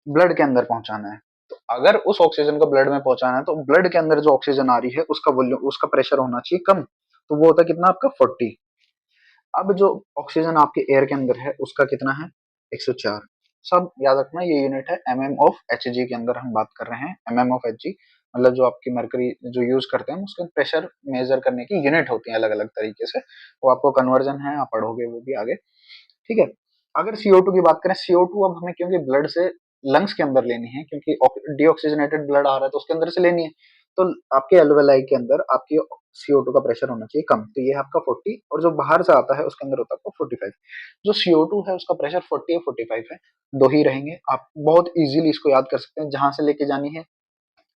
ब्लड के अंदर पहुंचाना है। तो अगर उस ऑक्सीजन को ब्लड में पहुंचाना है, तो ब्लड के अंदर जो ऑक्सीजन आ रही है उसका वॉल्यूम, उसका प्रेशर होना चाहिए कम। तो वो होता है कितना आपका 40। अब जो ऑक्सीजन आपके एयर के अंदर है उसका कितना है, 104। सब याद रखना, ये यूनिट है MM of Hg के अंदर हम बात कर रहे हैं। MM of Hg मतलब जो आपकी मरकरी जो यूज करते हैं, उसके प्रेशर मेजर करने की यूनिट होती है अलग अलग तरीके से, वो आपको कन्वर्जन है, आप पढ़ोगे वो भी आगे, ठीक है। अगर CO2 की बात करें, CO2 अब हमें क्योंकि ब्लड से लंग्स के अंदर लेनी है, क्योंकि डीऑक्सीजनेटेड ब्लड आ रहा है तो उसके अंदर से लेनी है। तो आपके एल्वेलाई के अंदर आपकी CO2 का प्रेशर होना चाहिए कम, तो ये है आपका 40, और जो बाहर से आता है उसके अंदर होता है आपका 45। जो CO2 है उसका प्रेशर 40 या 45 है, दो ही रहेंगे। आप बहुत इजीली इसको याद कर सकते हैं, जहां से लेके जानी है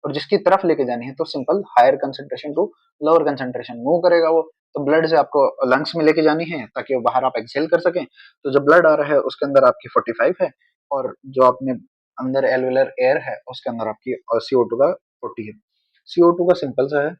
और जिसकी तरफ लेके जानी है, तो simple higher concentration to lower concentration move करेगा वो। तो ब्लड से आपको लंग्स में लेके जानी है ताकि वो बाहर आप एक्सहेल कर सकें, तो जब ब्लड आ रहा है उसके अंदर आपकी 45 है, और जो आपने अंदर एल्वेलर एयर है उसके अंदर आपकी CO2 का 40 है। CO2 का सिंपल सा है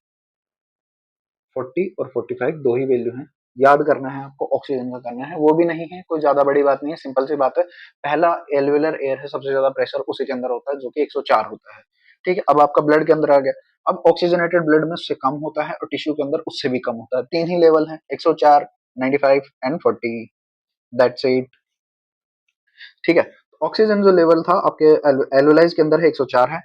40 और 45, दो ही वैल्यू है, याद करना है आपको। ऑक्सीजन का करना है, वो भी नहीं है कोई ज्यादा बड़ी बात नहीं है, सिंपल सी बात है। पहला एल्वेलर एयर है, सबसे ज्यादा प्रेशर उसी के अंदर होता है जो कि 104 होता है। ठीक है, अब आपका ब्लड के अंदर आ गया। अब ऑक्सीजनेटेड ब्लड में उससे कम होता है और टिश्यू के अंदर उससे भी कम होता है, तीन ही लेवल है, 104, 95 एंड 40, दैट्स इट। ठीक है, ऑक्सीजन जो लेवल था आपके एल्वेलाइज के अंदर है 104 है।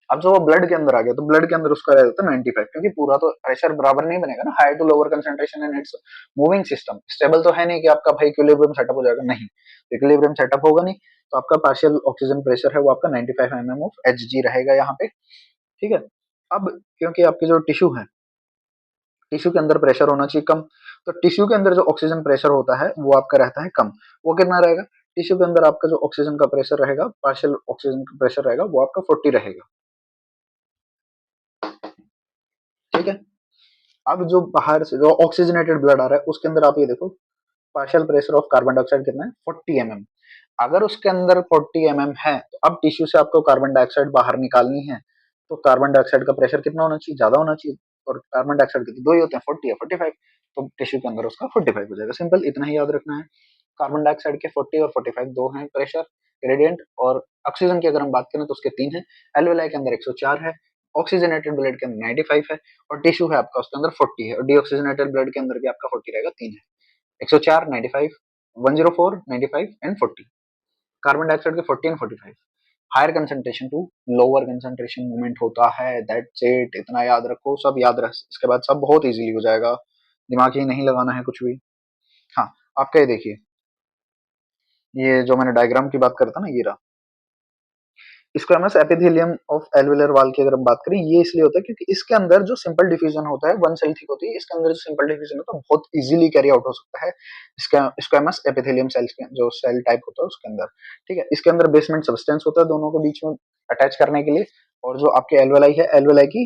अब जो वो ब्लड के अंदर आ गया, तो ब्लड के अंदर उसका रह जाता है 95, क्योंकि पूरा तो प्रेशर बराबर नहीं बनेगा ना, high to lower concentration and it's moving system, stable तो है नहीं कि आपका भाई इक्विलिब्रियम सेटअप हो जाएगा, नहीं, इक्विलिब्रियम सेटअप होगा नहीं, तो आपका पार्शियल ऑक्सीजन प्रेशर है वो आपका 95 mm ऑफ Hg रहेगा यहाँ पे। ठीक है, अब क्योंकि आपके जो टिश्यू है, टिश्यू के अंदर प्रेशर होना चाहिए कम, तो टिश्यू के अंदर जो ऑक्सीजन प्रेशर होता है वो आपका रहता है कम। वो कितना रहेगा, टिश्यू के अंदर आपका जो ऑक्सीजन का प्रेशर रहेगा, पार्शियल ऑक्सीजन का प्रेशर रहेगा, वो आपका 40 रहेगा। ठीक है, अब जो बाहर से जो ऑक्सीजनेटेड ब्लड आ रहा है उसके अंदर आप ये देखो, partial pressure of carbon dioxide कितना है, 40 mm। अगर उसके अंदर 40 mm है, तो अब टिश्यू से आपको कार्बन डाइऑक्साइड बाहर निकालनी है, तो कार्बन डाइऑक्साइड का प्रेशर कितना होना चाहिए, ज्यादा होना चाहिए, और कार्बन डाइऑक्साइड के दो ही होते हैं, 40 या 45, तो टिश्यू के अंदर उसका 45 हो जाएगा। सिंपल इतना ही याद रखना है। कार्बन डाइऑक्साइड के 40 और 45 दो हैं प्रेशर ग्रेडियंट, और ऑक्सीजन की अगर हम बात करें तो उसके तीन है। एल्वेलाई के अंदर 104 है, ऑक्सीजनेटेड ब्लड के अंदर 95 है, और टिश्यू है आपका उसके अंदर 40 है, और डीऑक्सीजनेटेड ब्लड के अंदर भी आपका 40 रहेगा, तीन है, 104, 95, 104, 95 एंड 40। कार्बन डाइऑक्साइड के 40 and 45, higher concentration to lower concentration movement होता है, दैट्स इट। इतना याद रखो, सब याद रख, इसके बाद सब बहुत इजीली हो जाएगा, दिमाग ही नहीं लगाना है कुछ भी। हाँ, आपका ये देखिए, ये जो मैंने डायग्राम की बात कर था ना, ये रहा squamous epithelium of alveolar wall की अगर हम बात करें, ये इसलिए होता है क्योंकि इसके अंदर जो सिंपल डिफ्यूजन होता है, वन सेल थिक होती है, इसके अंदर जो सिंपल डिफ्यूजन होता है बहुत इजीली कैरी आउट हो सकता है स्क्वेमस एपिथेलियम सेल्स के जो सेल टाइप होता है उसके अंदर। ठीक है, इसके अंदर बेसमेंट सब्सटेंस होता है दोनों के बीच में अटैच करने के लिए, और जो आपके एल्वेलाई है, एल्वेलाई की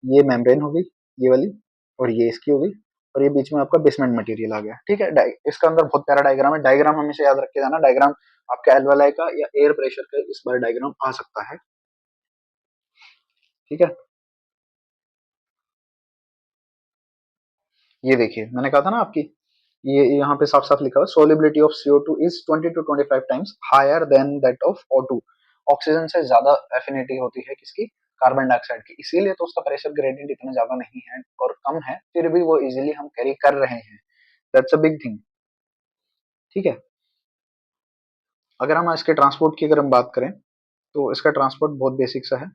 ये मेम्ब्रेन हो गई, ये वाली, और ये इसकी हो गई, और ये बीच में आपका बेसमेंट मटेरियल आ गया। ठीक है, इसका अंदर बहुत प्यारा डायग्राम है, डायग्राम हमेशा याद रख के जाना, डायग्राम आपका एल्वेलाई का या एयर प्रेशर का इस बार डायग्राम आ सकता है। ठीक है, ये देखिए मैंने कहा था ना आपकी, ये यहाँ पे साफ साफ लिखा हुआ, solubility of CO2 is 20 to 25 times higher than that of O2। Oxygen से ज्यादा एफिनिटी होती है किसकी, कार्बन डाइऑक्साइड की, इसीलिए तो उसका प्रेशर ग्रेडियंट इतना ज्यादा नहीं है और कम है, फिर भी वो इजीली हम कैरी कर रहे हैं, दैट्स अ बिग थिंग। ठीक है, अगर हम इसके ट्रांसपोर्ट की अगर हम बात करें, तो इसका ट्रांसपोर्ट बहुत बेसिक सा है।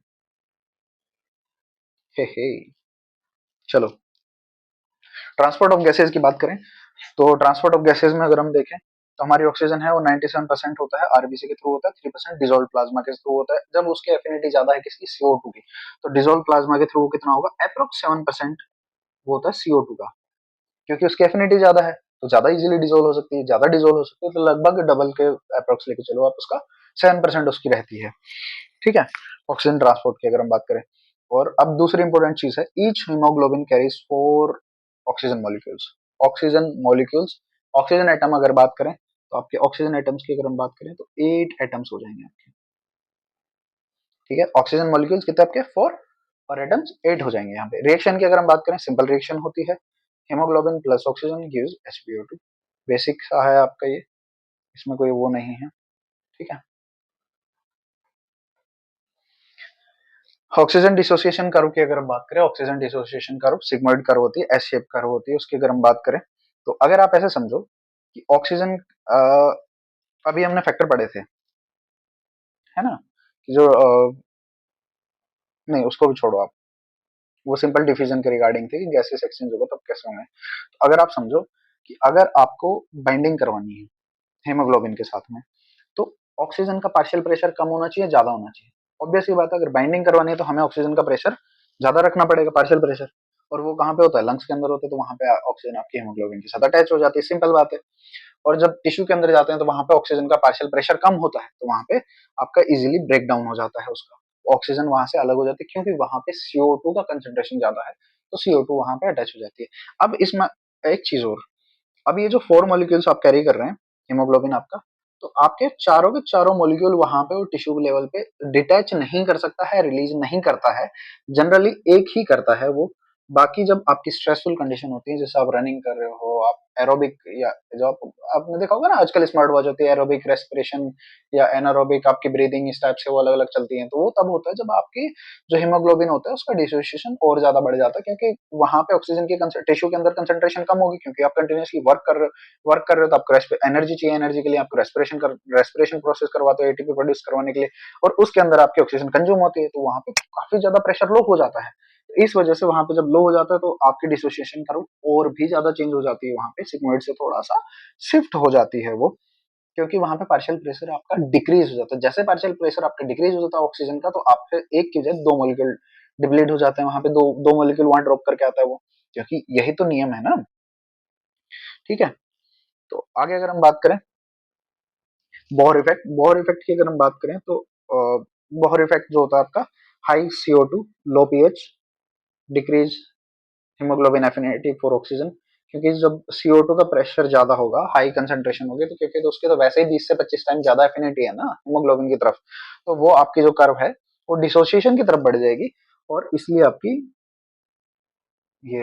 हे चलो, ट्रांसपोर्ट ऑफ गैसेज की बात करें, तो ट्रांसपोर्ट ऑफ गैसेज में अगर हम देखें, तो हमारी ऑक्सीजन है वो 97% होता है आरबीसी के थ्रू होता है, 3% डिजोल्व प्लाज्मा के थ्रू होता है। जब उसकी एफिनिटी ज्यादा है किसकी, CO2 की, तो डिजोल्व प्लाज्मा के थ्रू कितना होगा, अप्रोक्स 7% वो होता है CO2 का, क्योंकि उसकी एफिनिटी ज्यादा है तो ज्यादा इजीली डिजोल्व हो सकती है, ज्यादा डिजोल्व हो सकती है, तो लगभग डबल के अप्रोक्स लेके चलो आप उसका, 7% उसकी रहती है। ठीक है, ऑक्सीजन ट्रांसपोर्ट की अगर हम बात करें, और अब दूसरी इंपॉर्टेंट चीज है, each haemoglobin carries 4 oxygen molecules, oxygen molecules, oxygen atom अगर बात करें, तो आपके ऑक्सीजन एटम्स की अगर हम बात करें तो 8 एटम्स हो जाएंगे आपके। ठीक है, ऑक्सीजन मॉलिक्यूल्स कितने आपके, 4, और एटम्स 8 हो जाएंगे। यहाँ पे रिएक्शन की अगर हम बात करें, सिंपल रिएक्शन होती है, haemoglobin plus oxygen gives HbO2, basic सा है आपका ये, इसमें कोई वो नहीं है। ठीक है, ऑक्सीजन डिसोसिएशन कर्व की अगर हम बात करें, oxygen dissociation curve sigmoid curve होती है, एस शेप कर्व होती है, उसकी अगर हम बात करें, तो अगर आप ऐसे समझो कि ऑक्सीजन, अभी हमने फैक्टर पढ़े थे, है ना, कि जो नहीं उसको भी छोड़ो आप, वो सिंपल डिफ्यूजन के रिगार्डिंग थे कि गैसेस एक्सचेंज होगा तब कैसे होंगे। तो अगर आप समझो कि अगर आपको बाइंडिंग करवानी है हेमोग्लोबिन के साथ में, तो ऑक्सीजन का पार्शियल प्रेशर कम होना चाहिए, ज्यादा होना चाहिए, ऑब्वियस ही बात है, अगर बाइंडिंग करवानी है तो हमें ऑक्सीजन का प्रेशर ज्यादा रखना पड़ेगा पार्शियल प्रेशर। और वो कहाँ पे होता है, लंग्स के अंदर होता है, तो वहां पे ऑक्सीजन आपकी हीमोग्लोबिन के साथ अटैच हो जाती है, सिंपल बात है। और जब टिश्यू के अंदर जाते हैं तो वहां पे ऑक्सीजन का पार्शियल प्रेशर कम होता है, तो वहां पे आपका इजीली ब्रेक डाउन हो जाता है उसका, ऑक्सीजन वहां से अलग हो जाती है, क्योंकि वहां पे CO2 का कंसेंट्रेशन ज्यादा है, तो CO2 वहां पे अटैच हो जाती है। अब इसमें एक चीज और, अब ये जो 4 मॉलिक्यूल्स आप कैरी कर रहे हैं, हीमोग्लोबिन आपका, तो आपके चारों के चारों मॉलिक्यूल वहां पे वो टिश्यू लेवल पे डिटैच नहीं कर सकता है, रिलीज नहीं करता है, जनरली एक ही करता है वो। बाकी जब आपकी स्ट्रेसफुल कंडीशन होती है, जैसे आप रनिंग कर रहे हो, आप एरोबिक, या जो आपने देखा होगा ना आजकल स्मार्ट वॉच होती है, एरोबिक रेस्पिरेशन या एनारोबिक, आपकी ब्रीदिंग इस टाइप से वो अलग अलग चलती है, तो वो तब होता है जब आपकी जो हीमोग्लोबिन होता है उसका डिसोसिएशन और ज्यादा बढ़ जाता है, क्योंकि वहां पे ऑक्सीजन की टिश्यू के अंदर कंसंट्रेशन कम होगी, क्योंकि आप कंटिन्यूसली वर्क कर रहे हो, तो आपको एनर्जी चाहिए, एनर्जी के लिए आपको रेस्पिरेशन प्रोसेस करवाते हो एटीपी प्रोड्यूस करवाने के लिए, और उसके अंदर आपकी ऑक्सीजन कंज्यूम होती है, तो वहां पे काफी ज्यादा प्रेशर लो हो जाता है। इस वजह से वहां पे जब लो हो जाता है तो आपकी डिसोसिएशन कर्व और भी ज्यादा चेंज हो जाती है, वहां पे सिग्मोइड से थोड़ा सा शिफ्ट हो जाती है वो, क्योंकि वहां पे पार्शियल प्रेशर आपका डिक्रीज हो जाता है। जैसे पार्शियल प्रेशर आपका डिक्रीज हो जाता है ऑक्सीजन का, तो आपके एक की जगह 2 मॉलिक्यूल डिप्लीट हो जाते हैं, वहां पे दो दो मॉलिक्यूल वहां ड्रॉप करके आता है वो, क्योंकि यही तो नियम है ना। ठीक है, तो आगे अगर हम बात करें बोहर इफेक्ट की अगर हम बात करें तो बोहर इफेक्ट जो होता है आपका, high CO2, low pH, decrease haemoglobin affinity for oxygen, क्योंकि जब CO2 का प्रेशर ज्यादा होगा, हाई कंसंट्रेशन होगी, तो क्योंकि तो उसके तो वैसे ही 20 से 25 टाइम ज्यादा एफिनिटी है ना हीमोग्लोबिन की तरफ, तो वो आपकी जो कर्व है वो डिसोसिएशन की तरफ बढ़ जाएगी, और इसलिए आपकी ये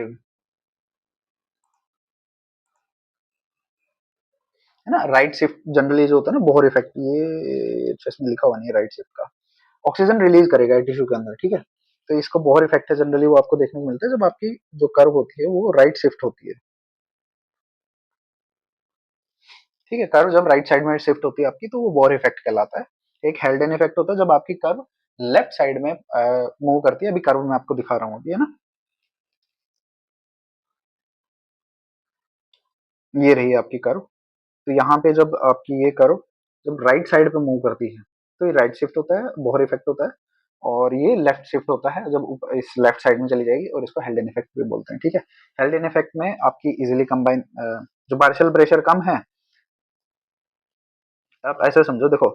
है ना राइट शिफ्ट जनरली जो होता है ना बोहर इफेक्ट, ये इसमें लिखा हुआ नहीं है राइट शिफ्ट का, ऑक्सीजन रिलीज करेगा टिश्यू के अंदर, ठीक है। तो इसको बोहर इफेक्ट है, जनरली वो आपको देखने को मिलता है जब आपकी जो कर्व होती है वो राइट शिफ्ट होती है, ठीक है। कर्व जब राइट साइड में शिफ्ट होती है आपकी, तो वो बोहर इफेक्ट कहलाता है। एक हेल्डन इफेक्ट होता है जब आपकी कर्व लेफ्ट साइड में मूव करती है, अभी कर्व मैं आपको दिखा रहा हूँ अभी, है ना, ये रही आपकी कर्व। तो यहाँ पे जब आपकी ये कर्व जब राइट साइड पे मूव करती है, तो ये राइट शिफ्ट होता है, बोहर इफेक्ट होता है, और ये लेफ्ट शिफ्ट होता है जब इस लेफ्ट साइड में चली जाएगी, और इसको हेल्डन इफेक्ट भी बोलते हैं, ठीक है। हेल्डन इफेक्ट में आपकी इजिली कंबाइन, जो पार्शियल प्रेशर कम है, आप ऐसे समझो, देखो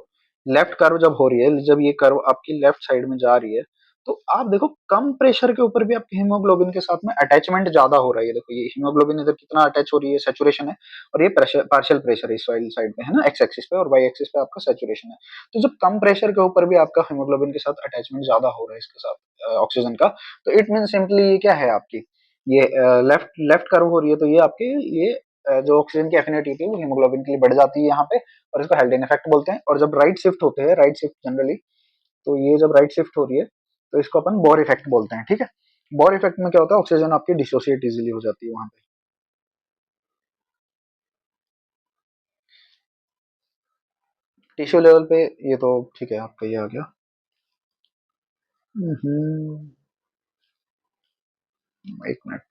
लेफ्ट कर्व जब हो रही है, जब ये कर्व आपकी लेफ्ट साइड में जा रही है, तो आप देखो कम प्रेशर के ऊपर भी आपके हीमोग्लोबिन के साथ में अटैचमेंट ज्यादा हो रहा है, ये देखो ये हीमोग्लोबिन इधर कितना अटैच हो रही है, सेचुरेशन है, और ये प्रेशर पार्शियल प्रेशर है इस वाली साइड में, है ना, एक्स एक्सिस पे, और वाई एक्सिस पे आपका सेचुरेशन है। तो जब कम प्रेशर के ऊपर भी आपका हीमोग्लोबिन के साथ अटैचमेंट ज्यादा हो रहा है इसके साथ ऑक्सीजन का, तो इट मीन सिंपली ये क्या है आपकी, ये लेफ्ट लेफ्ट कर्व हो रही है, तो ये आपके ये जो ऑक्सीजन की एफिनिटी थी वो हीमोग्लोबिन के लिए बढ़ जाती है यहाँ पे, और इसको हेल्डेन इफेक्ट बोलते हैं। और जब राइट शिफ्ट होते हैं, राइट शिफ्ट जनरली, तो ये जब राइट शिफ्ट हो रही है, तो इसको अपन बोर इफेक्ट बोलते हैं, ठीक है। बोर इफेक्ट में क्या होता है, ऑक्सीजन आपकी डिसोसिएट इजीली हो जाती है वहां पे। टिश्यू लेवल पे ये तो ठीक है, आपका ये आ गया। हम्म, एक मिनट।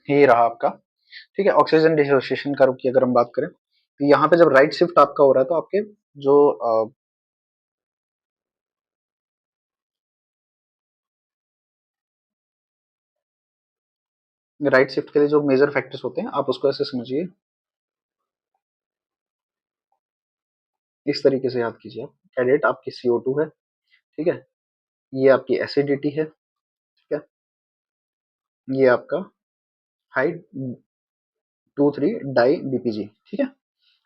ये रहा आपका, ठीक है, ऑक्सीजन डिसोसिएशन कर्व की अगर हम बात करें, तो यहाँ पे जब राइट शिफ्ट आपका हो रहा है, तो आपके जो राइट शिफ्ट के लिए जो मेजर फैक्टर्स होते हैं, आप उसको ऐसे समझिए, इस तरीके से याद कीजिए आप, कैडेट आपकी CO2 है, ठीक है, ये आपकी एसिडिटी है, ठीक है, ये आपका हाई 2,3-डाई BPG, ठीक है,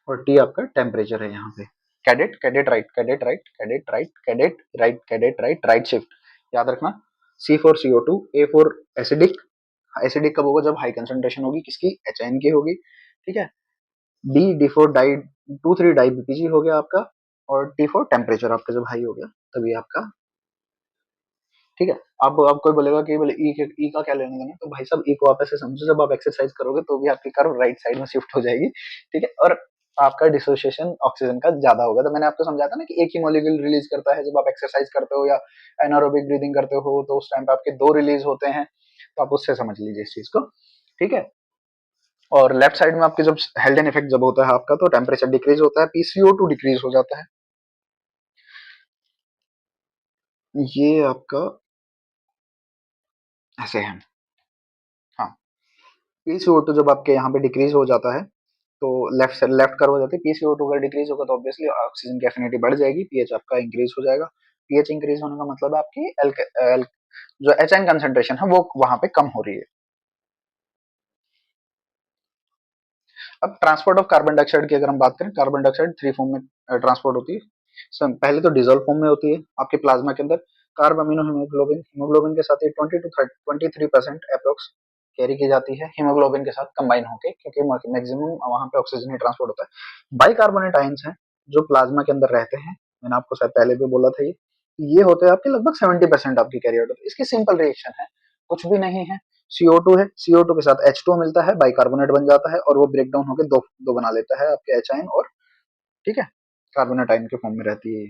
और टी आपका टेम्परेचर है यहाँ पे। Cadet cadet right, cadet right, cadet right, cadet right, cadet right, right shift, याद रखना। C4CO2, A4 एसिडिक, एसिडिक कब होगा, जब हाई कंसंट्रेशन होगी, किसकी, HN की होगी, ठीक है। D4 डाई 2,3-डाई BPG हो गया आपका, और T4 टेम्परेचर आपका जब हाई हो गया, तभी आपका, ठीक है। अब कोई बोलेगा कि बोले ई का क्या लेने देना, तो भाई साहब ई को आप ऐसे समझो, जब आप एक्सरसाइज करोगे तो भी आपकी कर्व राइट साइड में शिफ्ट हो जाएगी, ठीक है। और आपका डिसोसिएशन ऑक्सीजन का ज्यादा होगा। तो मैंने आपको समझाया था ना कि एक ही मॉलिक्यूल रिलीज करता है जब आप एक्सरसाइज करते हो या एनारोबिक ब्रीदिंग करते हो, तो उस टाइम पे आपके दो रिलीज होते हैं। तो आप उससे समझ लीजिए इस चीज को, ठीक है। और लेफ्ट साइड में आपके जब हेल्डन इफेक्ट जब होता है आपका, तो टेम्परेचर डिक्रीज होता है, पीसीओ2 डिक्रीज हो जाता है। ये आपका ऐसे है। हाँ, पीसीओ2 जब आपके यहाँ पे डिक्रीज हो जाता है, तो लेफ्ट कर्व हो जाती है। पीसीओ2 अगर डिक्रीज होगा तो ऑब्वियसली ऑक्सीजन की एफिनिटी बढ़ जाएगी, पीएच आपका इंक्रीज हो जाएगा। पीएच इंक्रीज होने का मतलब है आपकी जो एचआईन कंसेंट्रेशन है वो वहां पे कम हो रही है। अब ट्रांसपोर्ट ऑफ कार्बन डाइऑक्साइड की अगर हम बात करें, कार्बन डाइऑक्साइड थ्री फॉर्म में ट्रांसपोर्ट होती है। पहले तो डिजोल्व फॉर्म में होती है आपके प्लाज्मा के अंदर, कार्ब अमीनो हीमोग्लोबिन, हीमोग्लोबिन के साथ ये 20 to 23% अप्रोक्स कैरी की जाती है हीमोग्लोबिन के साथ कंबाइन होके, क्योंकि मैक्सिमम वहां पे ऑक्सीजन ही ट्रांसपोर्ट होता है। बाइकार्बोनेट आयंस हैं जो प्लाज्मा के अंदर रहते हैं, मैंने आपको शायद पहले भी बोला था ये होते हैं आपके लगभग 70% आपकी कैरी आउट होती है। इसकी सिंपल रिएक्शन है, कुछ भी नहीं है। CO2 है, CO2 के साथ H2 मिलता है, बाइकार्बोनेट बन जाता है और वो ब्रेक डाउन होकर दो दो बना लेता है आपके एच आयन और, ठीक है, कार्बोनेट आयन के फॉर्म में रहती है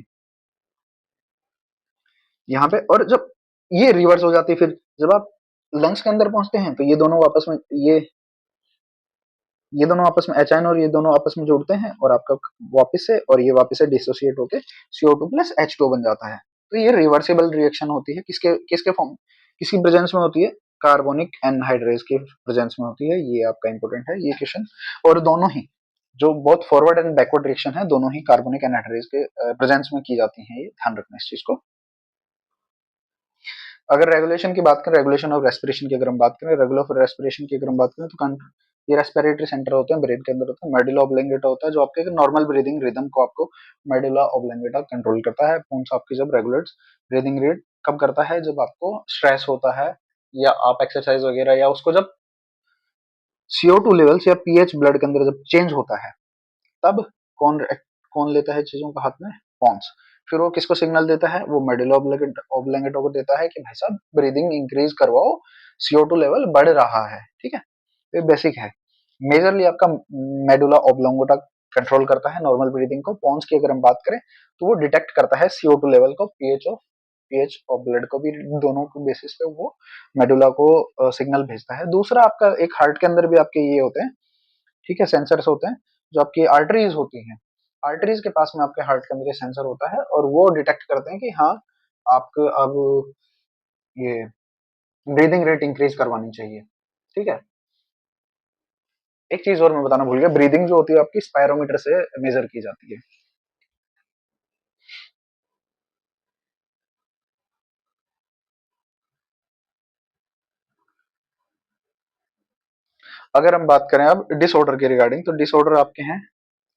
यहाँ पे। और जब ये रिवर्स हो जाती है, फिर जब आप लंग्स के अंदर पहुंचते हैं तो ये ये दोनों आपस में एच आयन और ये दोनों आपस में जुड़ते हैं और आपका वापस से डिसोसिएट होके CO2 प्लस H2 बन जाता है। तो ये रिवर्सिबल रिएक्शन होती है, किसके किसके फॉर्म, किसकी प्रेजेंस में होती है, कार्बोनिक एनहाइड्रेज की प्रेजेंस में होती है। ये आपका इंपॉर्टेंट है ये क्वेश्चन। और दोनों ही जो बहुत फॉरवर्ड एंड बैकवर्ड रिएक्शन है, दोनों ही कार्बोनिक एनहाइड्रेज के प्रेजेंस में की जाती है, ये ध्यान रखना इस चीज को। अगर रेगुलेशन की बात करें, रेगुलेशन ऑफ रेस्पिरेशन की अगर हम बात करें, रेगुलर ऑफ रेस्पिरेशन की अगर हम बात करें, तो ये रेस्पिरेटरी सेंटर होते हैं, ब्रेन के अंदर होता है। मेडुला ऑब्लोंगेटा होता है जो आपके नॉर्मल ब्रीदिंग रिदम को आपको मेडुला ऑब्लोंगेटा कंट्रोल करता है। पूंछ आपकी जब रेगुलर ब्रीदिंग रेट कब करता है, जब आपको स्ट्रेस होता है या आप एक्सरसाइज वगैरह, या उसको जब CO2 लेवल्स या पीएच ब्लड के अंदर जब चेंज होता है, तब कौन कौन लेता है चीजों को हाथ में, पॉन्स। फिर वो किसको सिग्नल देता है, वो मेडुला ऑब्लोंगेटा को देता है कि भाई साहब ब्रीदिंग इंक्रीज करवाओ, CO2 लेवल बढ़ रहा है, ठीक है। ये बेसिक है। मेजरली आपका मेडुला ऑब्लोंगेटा कंट्रोल करता है नॉर्मल ब्रीदिंग को। पॉन्स की अगर हम बात करें तो वो डिटेक्ट करता है CO2 लेवल को, पीएच और ब्लड को भी, दोनों के बेसिस पे वो मेडुला को सिग्नल भेजता है। दूसरा आपका एक हार्ट के अंदर भी आपके ये होते हैं, ठीक है, सेंसर्स होते हैं जो आपकी आर्टरीज होती हैं। आर्टरीज के पास में आपके हार्ट के अंदर ये सेंसर होता है और वो डिटेक्ट करते हैं कि हाँ आपको अब ये ब्रीदिंग रेट इंक्रीज करवानी चाहिए, ठीक है। एक चीज और मैं बताना भूल गया, ब्रीदिंग जो होती है आपकी स्पायरोमीटर से मेजर की जाती है। अगर हम बात करें अब डिसऑर्डर के रिगार्डिंग, तो डिसऑर्डर आपके हैं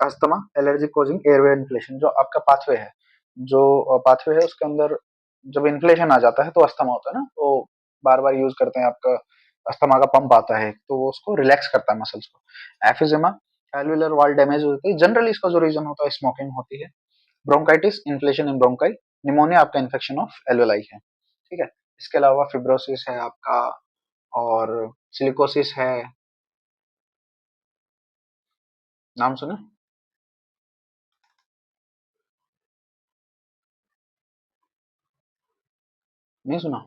asthma, allergy causing airway inflation. जो आपका पाथवे है, जो पाथवे है उसके अंदर जब इन्फ्लेशन आ जाता है तो अस्थमा होता है ना, तो बार बार यूज करते हैं आपका अस्थमा का पंप आता है, तो वो उसको रिलैक्स करता है मसल्स को। एफिजिमा, एल्विलर वॉल डैमेज होती है, जनरली इसका जो रीजन होता है स्मोकिंग होती है। Bronchitis, inflation in bronchi. Pneumonia आपका इन्फेक्शन ऑफ एल्वेलाई है, ठीक है। इसके अलावा फिब्रोसिस है आपका, और सिलिकोसिस है, नाम सुने, नहीं सुना।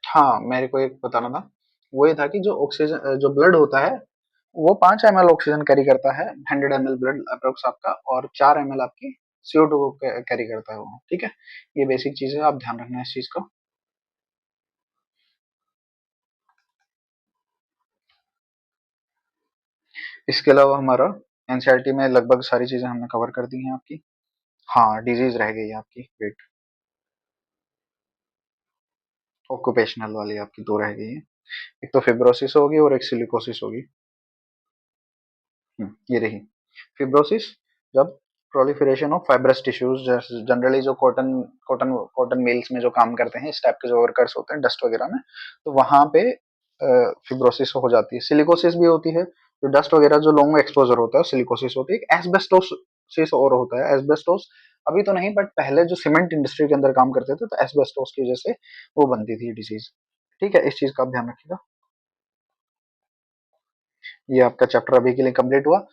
हाँ, मेरे को एक बताना था, वो ये था कि जो ऑक्सीजन जो ब्लड होता है वो 5 ml ऑक्सीजन कैरी करता है, 100 ml ब्लड अप्रोक्स आपका, और 4 ml आपकी CO2 को कैरी करता है वो, ठीक है। ये बेसिक चीज है, आप ध्यान रखना इस चीज को। इसके अलावा हमारा एनसीईआरटी में लगभग सारी चीजें हमने कवर कर दी हैं आपकी। हाँ, डिजीज रह गई है आपकी, वेट, ऑक्यूपेशनल वाली आपकी दो रह गई है। एक तो फिब्रोसिस होगी और एक सिलिकोसिस होगी। ये रही फिब्रोसिस, जब proliferation of fibrous tissues, generally जो कॉटन कॉटन मिल्स में जो काम करते हैं, इस टाइप के जो वर्कर्स होते हैं डस्ट वगैरह में, तो वहां पे फिब्रोसिस हो जाती है। सिलिकोसिस भी होती है, जो डस्ट वगैरह जो लॉन्ग एक्सपोजर होता है सिलिकोसिस होती है। एक एस्बेस्टोसिस और होता है, एस्बेस्टोस अभी तो नहीं, बट पहले जो सीमेंट इंडस्ट्री के अंदर काम करते थे तो एस्बेस्टोस की वजह से वो बनती थी डिजीज। ठीक है, इस चीज का आप ध्यान रखिएगा। ये आपका चैप्टर अभी के लिए कंप्लीट हुआ।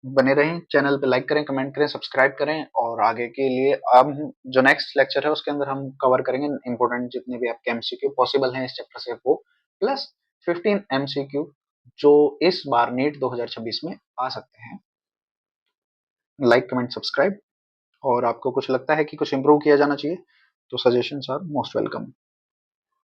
बने रहें, चैनल पे लाइक करें, कमेंट करें, सब्सक्राइब करें, और आगे के लिए अब जो नेक्स्ट लेक्चर है उसके अंदर हम कवर करेंगे इंपॉर्टेंट जितने भी आपके एमसीक्यू पॉसिबल हैं इस चैप्टर से, वो प्लस 15 एमसीक्यू जो इस बार नीट 2026 में आ सकते हैं। Like comment subscribe. और आपको कुछ लगता है कि कुछ इंप्रूव किया जाना चाहिए तो सजेशंस आर मोस्ट वेलकम।